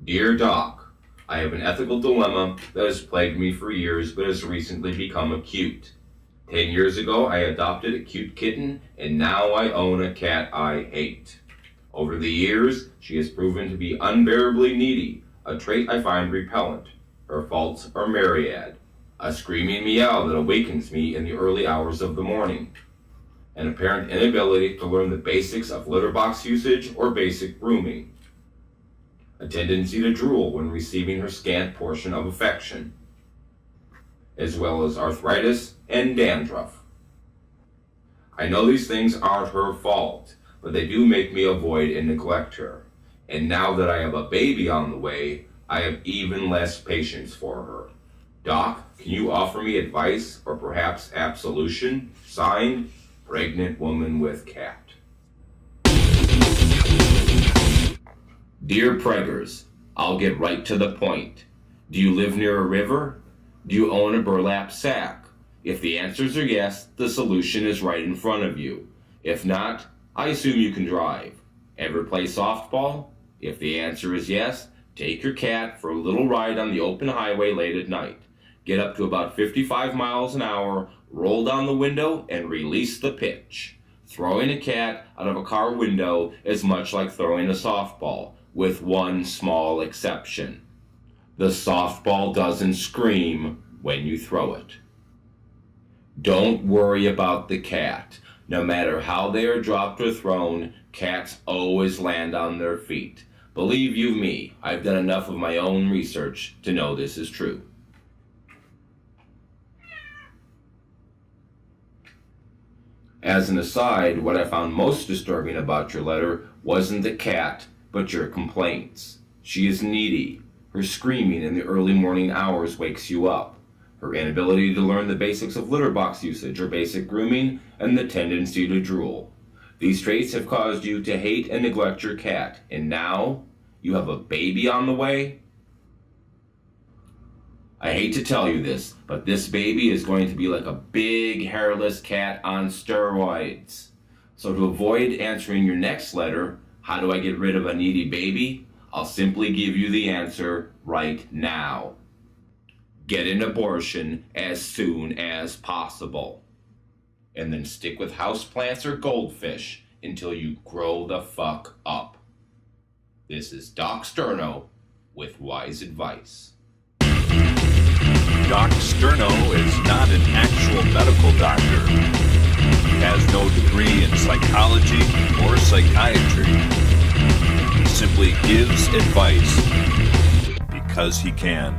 Dear Doc, I have an ethical dilemma that has plagued me for years but has recently become acute. 10 years ago, I adopted a cute kitten, and now I own a cat I hate. Over the years, she has proven to be unbearably needy, a trait I find repellent. Her faults are myriad. A screaming meow that awakens me in the early hours of the morning. An apparent inability to learn the basics of litter box usage or basic grooming. A tendency to drool when receiving her scant portion of affection, as well as arthritis and dandruff. I know these things aren't her fault, but they do make me avoid and neglect her. And now that I have a baby on the way, I have even less patience for her. Doc, can you offer me advice or perhaps absolution? Signed, Pregnant Woman with Cat. Dear Preggers, I'll get right to the point. Do you live near a river? Do you own a burlap sack? If the answers are yes, the solution is right in front of you. If not, I assume you can drive. Ever play softball? If the answer is yes, take your cat for a little ride on the open highway late at night. Get up to about 55 miles an hour, roll down the window, and release the pitch. Throwing a cat out of a car window is much like throwing a softball, with one small exception. The softball doesn't scream when you throw it. Don't worry about the cat. No matter how they are dropped or thrown, cats always land on their feet. Believe you me, I've done enough of my own research to know this is true. As an aside, what I found most disturbing about your letter wasn't the cat, but your complaints. She is needy. Her screaming in the early morning hours wakes you up. Her inability to learn the basics of litter box usage or basic grooming, and the tendency to drool. These traits have caused you to hate and neglect your cat, and now you have a baby on the way? I hate to tell you this, but this baby is going to be like a big hairless cat on steroids. So to avoid answering your next letter, how do I get rid of a needy baby? I'll simply give you the answer right now. Get an abortion as soon as possible. And then stick with houseplants or goldfish until you grow the fuck up. This is Doc Sterno with wise advice. Doc Sterno is not an actual medical doctor. He has no degree in psychology or psychiatry. He simply gives advice because he can.